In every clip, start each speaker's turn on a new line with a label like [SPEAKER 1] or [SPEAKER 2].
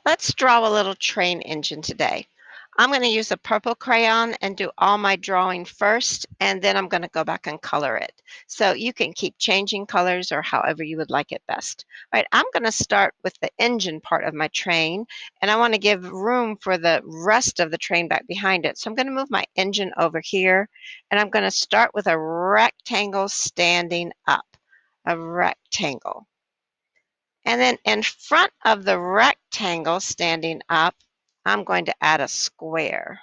[SPEAKER 1] Let's draw a little train engine today. I'm going to use a purple crayon and do all my drawing first, and then I'm going to go back and color it. So you can keep changing colors or however you would like it best. All right, I'm going to start with the engine part of my train, and I want to give room for the rest of the train back behind it. So I'm going to move my engine over here, and I'm going to start with a rectangle standing up, a rectangle. And then in front of the rectangle standing up, I'm going to add a square.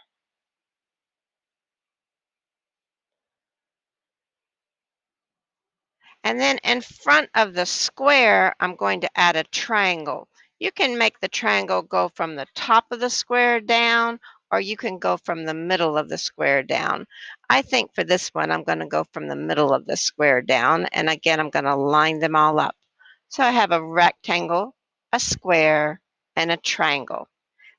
[SPEAKER 1] And then in front of the square, I'm going to add a triangle. You can make the triangle go from the top of the square down, or you can go from the middle of the square down. I think for this one, I'm going to go from the middle of the square down. And again, I'm going to line them all up. So I have a rectangle, a square, and a triangle.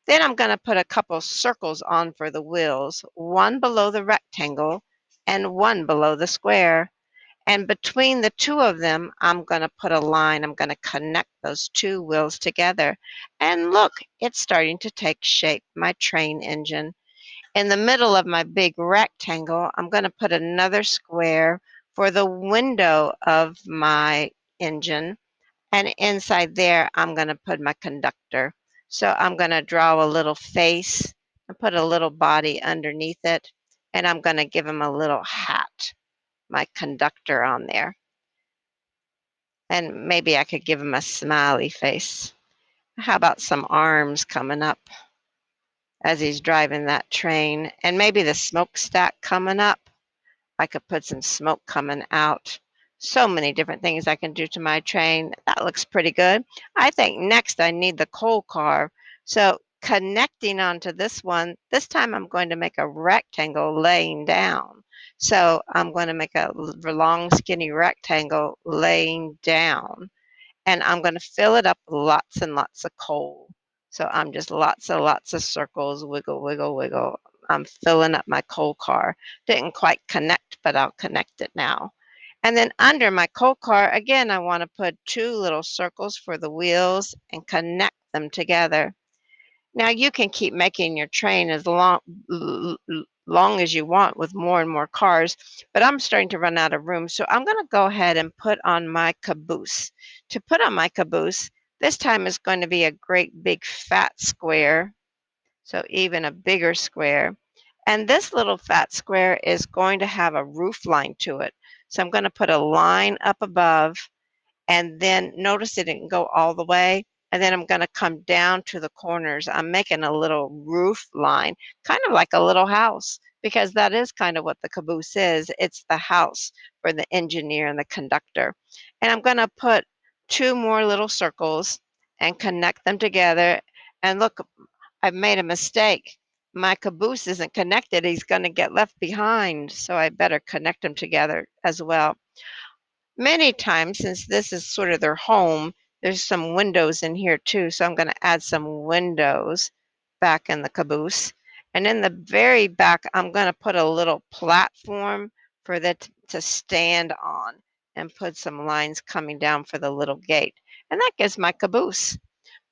[SPEAKER 1] Then I'm going to put a couple circles on for the wheels, one below the rectangle and one below the square. And between the two of them, I'm going to put a line. I'm going to connect those two wheels together. And look, it's starting to take shape, my train engine. In the middle of my big rectangle, I'm going to put another square for the window of my engine. And inside there, I'm going to put my conductor. So I'm going to draw a little face and put a little body underneath it. And I'm going to give him a little hat, my conductor on there. And maybe I could give him a smiley face. How about some arms coming up as he's driving that train? And maybe the smokestack coming up. I could put some smoke coming out. So many different things I can do to my train. That looks pretty good. I think next I need the coal car. So connecting onto this one, this time I'm going to make a rectangle laying down. So I'm going to make a long skinny rectangle laying down. And I'm going to fill it up with lots and lots of coal. So I'm just lots of circles, wiggle, wiggle, wiggle. I'm filling up my coal car. Didn't quite connect, but I'll connect it now. And then under my coal car, again, I want to put two little circles for the wheels and connect them together. Now you can keep making your train as long as you want with more and more cars, but I'm starting to run out of room. So I'm going to go ahead and put on my caboose. To put on my caboose, this time is going to be a great big fat square, so even a bigger square. And this little fat square is going to have a roof line to it. So I'm going to put a line up above, and then notice it didn't go all the way. And then I'm going to come down to the corners. I'm making a little roof line, kind of like a little house, because that is kind of what the caboose is. It's the house for the engineer and the conductor. And I'm going to put two more little circles and connect them together. And look, I've made a mistake. My caboose isn't connected. He's going to get left behind. So I better connect them together as well. Many times, since this is sort of their home, there's some windows in here too. So I'm going to add some windows back in the caboose. And in the very back, I'm going to put a little platform for that to stand on and put some lines coming down for the little gate. And that gives my caboose.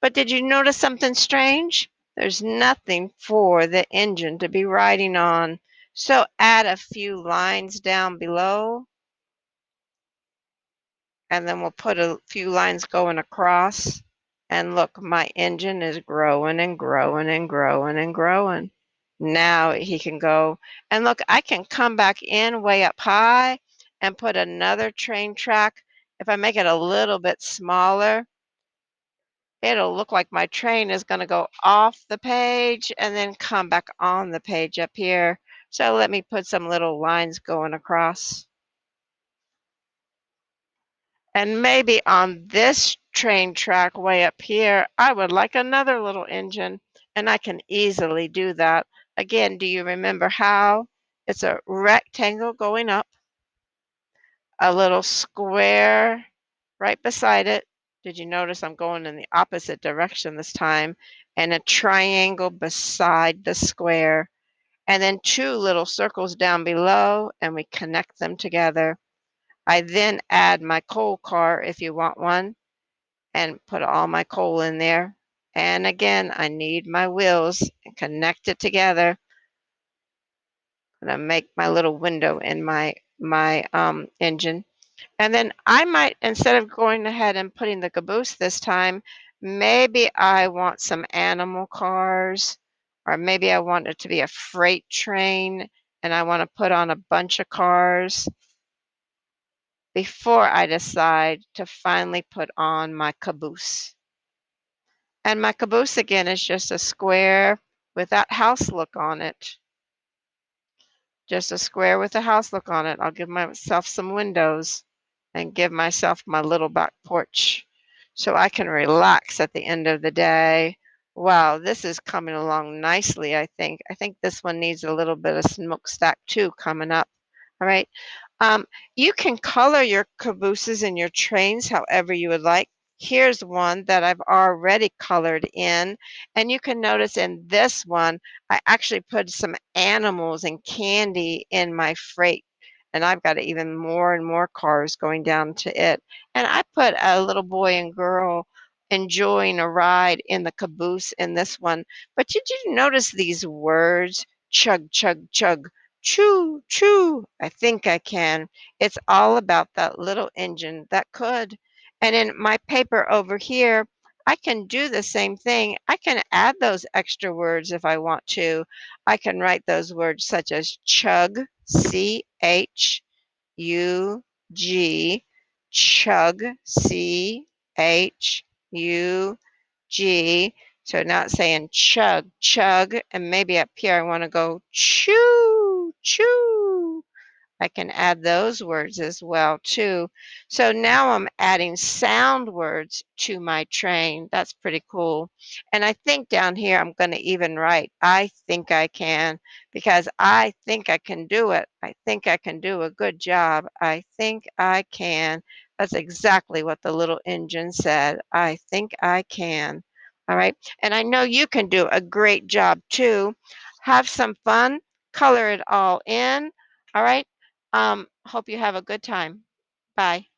[SPEAKER 1] But did you notice something strange? There's nothing for the engine to be riding on. So add a few lines down below, and then we'll put a few lines going across. And look, my engine is growing and growing and growing and growing. Now he can go. And look, I can come back in way up high and put another train track. If I make it a little bit smaller, it'll look like my train is going to go off the page and then come back on the page up here. So let me put some little lines going across. And maybe on this train track way up here, I would like another little engine, and I can easily do that. Again, do you remember how? It's a rectangle going up, a little square right beside it. Did you notice I'm going in the opposite direction this time? And a triangle beside the square, and then two little circles down below, and we connect them together. I then add my coal car if you want one, and put all my coal in there. And again, I need my wheels and connect it together. I'm gonna make my little window in my engine. And then I might, instead of going ahead and putting the caboose this time, maybe I want some animal cars, or maybe I want it to be a freight train and I want to put on a bunch of cars before I decide to finally put on my caboose. And my caboose again is just a square with that house look on it. Just a square with a house look on it. I'll give myself some windows and give myself my little back porch so I can relax at the end of the day. Wow, this is coming along nicely, I think. I think this one needs a little bit of smokestack too coming up. All right. Um, you can color your cabooses and your trains however you would like. Here's one that I've already colored in, and you can notice in this one, I actually put some animals and candy in my freight, and I've got even more and more cars going down to it. And I put a little boy and girl enjoying a ride in the caboose in this one. But did you notice these words? Chug, chug, chug. Choo, choo. I think I can. It's all about that little engine that could. And in my paper over here, I can do the same thing. I can add those extra words if I want to. I can write those words such as chug, C-H-U-G, chug, C-H-U-G. So now it's saying chug, chug, and maybe up here I want to go chew, chew. I can add those words as well too. So now I'm adding sound words to my train. That's pretty cool. And I think down here I'm going to even write, I think I can, because I think I can do it. I think I can do a good job. I think I can. That's exactly what the little engine said. I think I can. All right. And I know you can do a great job too. Have some fun. Color it all in. All right. Hope you have a good time. Bye.